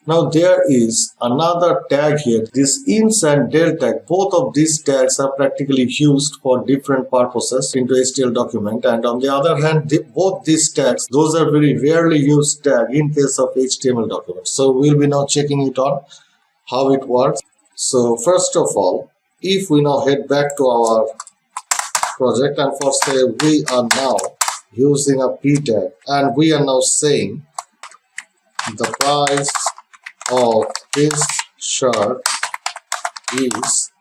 Now there is another tag here, this ins and del tag. Both of these tags are practically used for different purposes into HTML document, and on the other hand, both these tags, those are very rarely used tag in case of HTML documents. So we'll be now checking it on how it works. So first of all, if we now head back to our project and for say we are now using a p tag and we are now saying the price of this shirt is,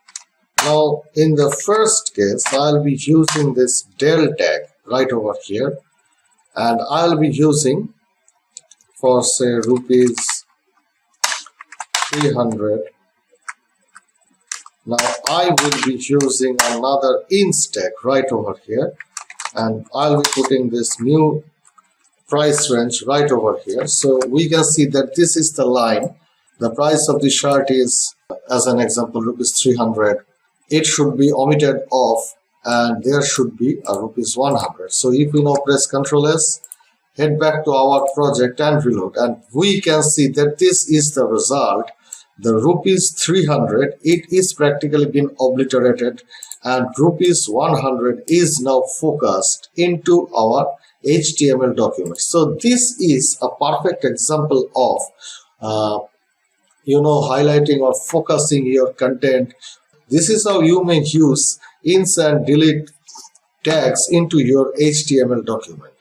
now in the first case I'll be using this del tag right over here, and I'll be using for say rupees 300. Now I will be using another ins tag right over here, and I'll be putting this new price range right over here. So we can see that this is the line. The price of the shirt is, as an example, rupees 300. It should be omitted off and there should be a rupees 100. So if we now press Ctrl S, head back to our project and reload, and we can see that this is the result. The rupees 300, it is practically been obliterated, and rupees 100 is now focused into our HTML document. So this is a perfect example of highlighting or focusing your content. This is how you may use ins and delete tags into your HTML document.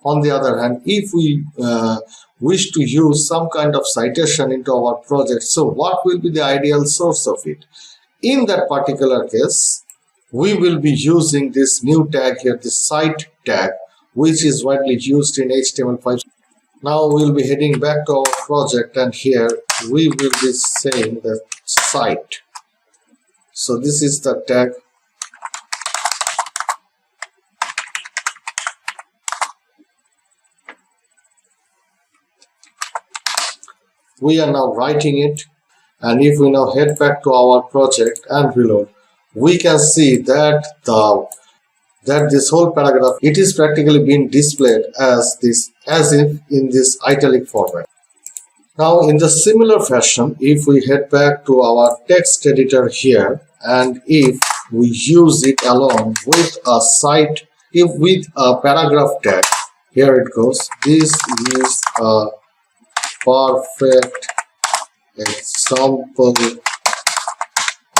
On the other hand, if we wish to use some kind of citation into our project, so what will be the ideal source of it? In that particular case, we will be using this new tag here, the cite tag, which is widely used in HTML5. Now we'll be heading back to our project, and here we will be saying the cite. So this is the tag. We are now writing it, and if we now head back to our project and reload, we can see that this whole paragraph, it is practically being displayed as if in this italic format. Now in the similar fashion, if we head back to our text editor here, and if we use it along with a cite, with a paragraph tag, here it goes. This is a perfect example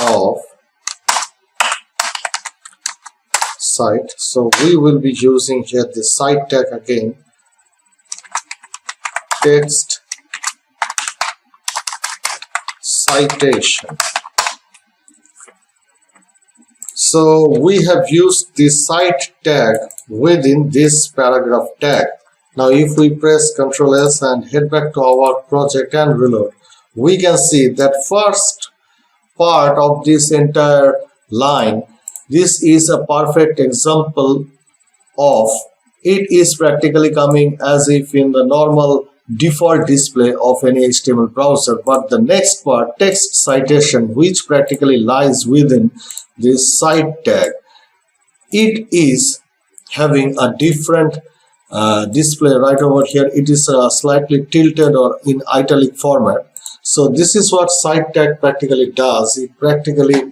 of cite. So we will be using here the cite tag again, text citation. So we have used the cite tag within this paragraph tag. Now if we press Ctrl S and head back to our project and reload, we can see that first part of this entire line, this is a perfect example of, it is practically coming as if in the normal default display of any HTML browser. But the next part, text citation, which practically lies within this cite tag, it is having a different display right over here. It is slightly tilted or in italic format. So this is what cite tag practically does. It practically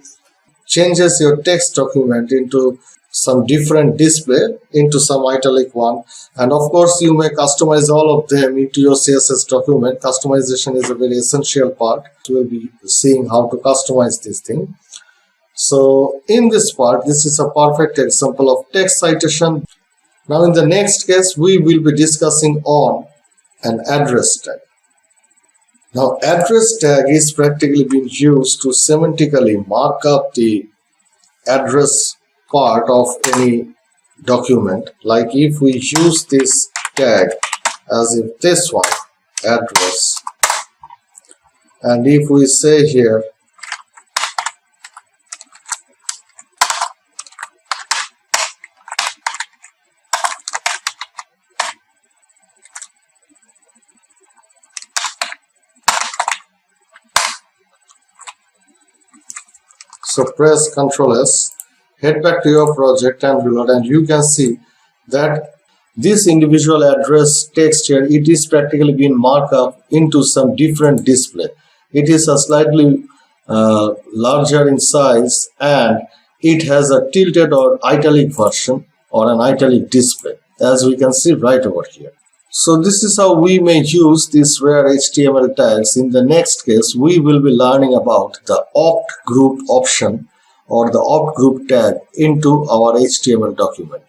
changes your text document into some different display, into some italic one, and of course you may customize all of them into your CSS document. Customization is a very essential part. We'll be seeing how to customize this thing. So in this part, this is a perfect example of text citation. Now in the next case, we will be discussing on an address tag. Now address tag is practically being used to semantically mark up the address part of any document. Like if we use this tag as if this one, address, and if we say here so press Ctrl S, head back to your project and reload, and you can see that this individual address text here, it is practically being marked up into some different display. It is a slightly larger in size, and it has a tilted or italic version or an italic display, as we can see right over here. So this is how we may use these rare HTML tags. In the next case, we will be learning about the opt group option or the opt group tag into our HTML document.